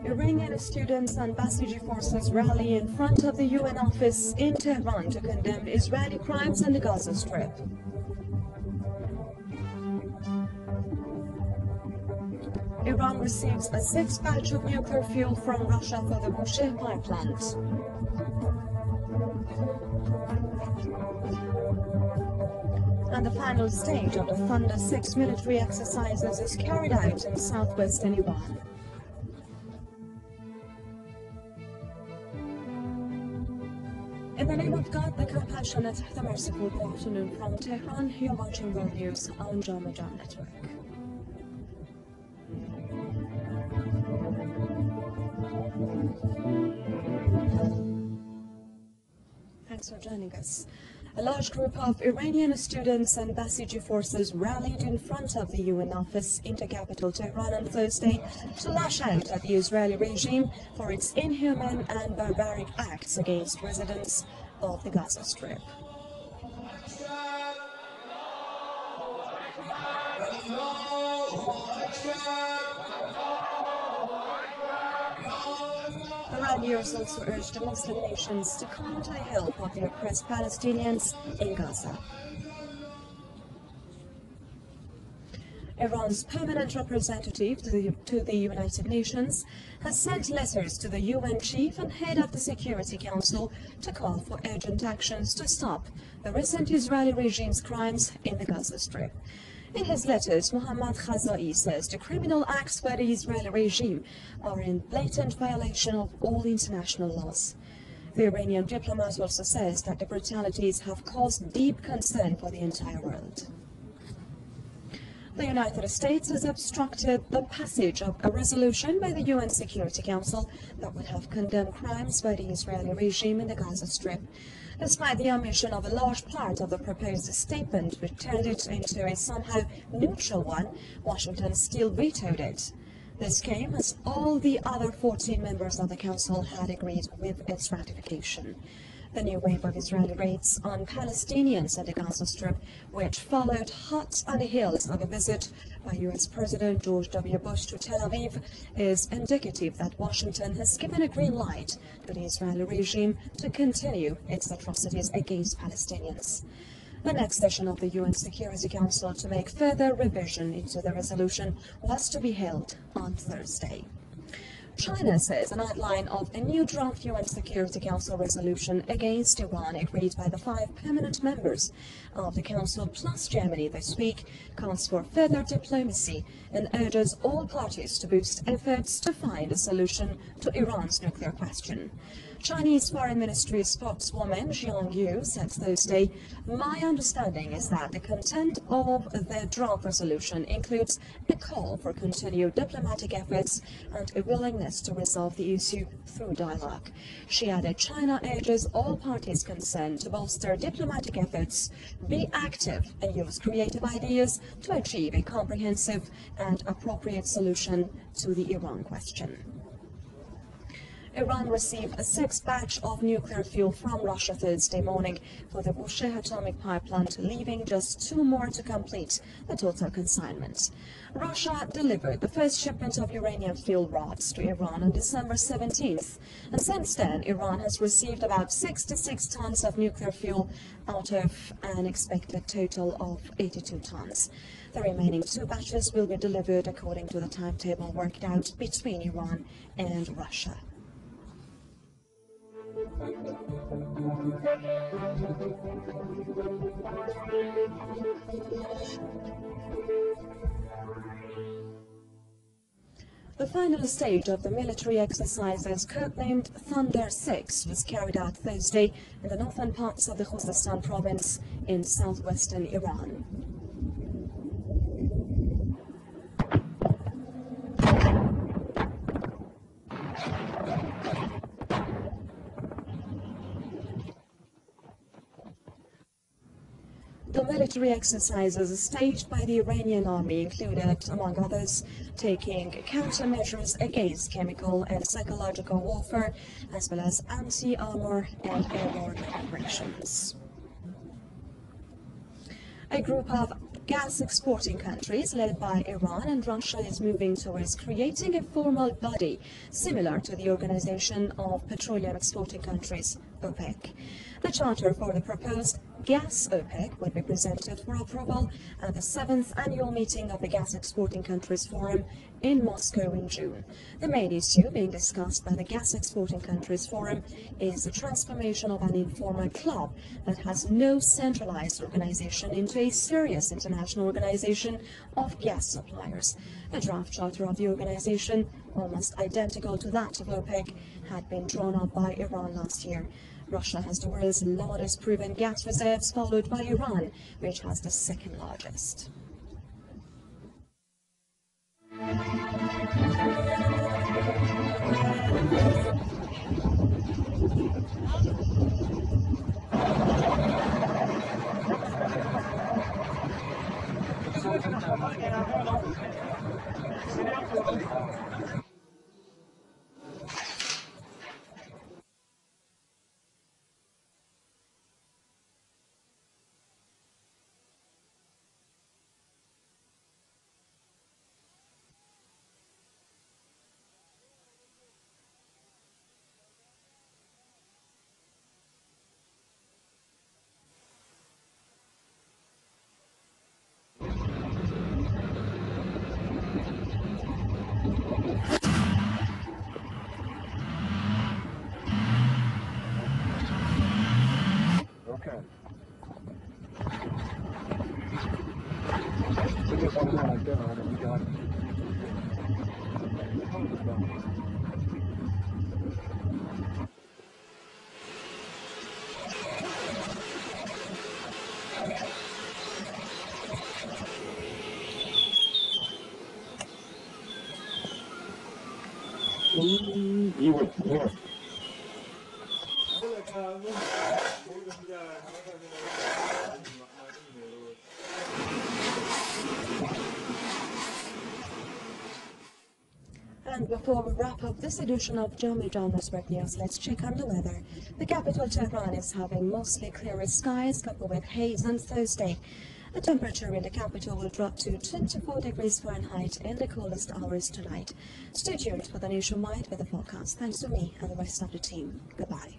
Iranian students and Basiji forces rally in front of the UN office in Tehran to condemn Israeli crimes in the Gaza Strip. Iran receives a sixth batch of nuclear fuel from Russia for the Bushehr power plant. And the final stage of the Thunder 6 military exercises is carried out in southwestern Iran. In the name of God, the Compassionate, the Merciful, good afternoon from Tehran. You're watching World News on Jam Network. Thanks for joining us. A large group of Iranian students and Basiji forces rallied in front of the UN office in the capital Tehran on Thursday to lash out at the Israeli regime for its inhuman and barbaric acts against residents of the Gaza Strip. The ralliers also urged the Muslim nations to come to the help of the oppressed Palestinians in Gaza. Iran's permanent representative to the United Nations has sent letters to the UN chief and head of the Security Council to call for urgent actions to stop the recent Israeli regime's crimes in the Gaza Strip. In his letters, Mohammad Khazai says the criminal acts by the Israeli regime are in blatant violation of all international laws. The Iranian diplomat also says that the brutalities have caused deep concern for the entire world. The United States has obstructed the passage of a resolution by the UN Security Council that would have condemned crimes by the Israeli regime in the Gaza Strip. Despite the omission of a large part of the proposed statement, which turned it into a somehow neutral one, Washington still vetoed it. This came as all the other 14 members of the Council had agreed with its ratification. The new wave of Israeli raids on Palestinians at the Gaza Strip, which followed hot on the heels of a visit by US President George W. Bush to Tel Aviv, is indicative that Washington has given a green light to the Israeli regime to continue its atrocities against Palestinians. The next session of the UN Security Council to make further revision into the resolution was to be held on Thursday. China says an outline of a new draft UN Security Council resolution against Iran agreed by the 5 permanent members of the Council plus Germany this week calls for further diplomacy and urges all parties to boost efforts to find a solution to Iran's nuclear question. Chinese Foreign Ministry spokeswoman Jiang Yu said Thursday, "My understanding is that the content of the draft resolution includes a call for continued diplomatic efforts and a willingness to resolve the issue through dialogue." She added, "China urges all parties concerned to bolster diplomatic efforts, be active and use creative ideas to achieve a comprehensive and appropriate solution to the Iran question." Iran received a sixth batch of nuclear fuel from Russia Thursday morning for the Bushehr atomic power plant, leaving just 2 more to complete the total consignment. Russia delivered the first shipment of uranium fuel rods to Iran on December 17th, and since then Iran has received about 66 tons of nuclear fuel out of an expected total of 82 tons. The remaining 2 batches will be delivered according to the timetable worked out between Iran and Russia. The final stage of the military exercises, codenamed Thunder 6, was carried out Thursday in the northern parts of the Khuzestan province in southwestern Iran. The The military exercises staged by the Iranian army included, among others, taking countermeasures against chemical and psychological warfare, as well as anti-armor and airborne operations. A group of gas exporting countries led by Iran and Russia is moving towards creating a formal body similar to the Organization of Petroleum Exporting Countries, OPEC. The charter for the proposed gas OPEC will be presented for approval at the 7th annual meeting of the Gas Exporting Countries Forum in Moscow in June. The main issue being discussed by the Gas Exporting Countries Forum is the transformation of an informal club that has no centralized organization into a serious international organization of gas suppliers. A draft charter of the organization, almost identical to that of OPEC, had been drawn up by Iran last year. Russia has the world's largest proven gas reserves, followed by Iran, which has the second largest. And before we wrap up this edition of German Network News, let's check on the weather. The capital Tehran is having mostly clearer skies coupled with haze on Thursday. The temperature in the capital will drop to 24 degrees Fahrenheit in the coldest hours tonight. Stay tuned for the nationwide weather forecast. Thanks to me and the rest of the team. Goodbye.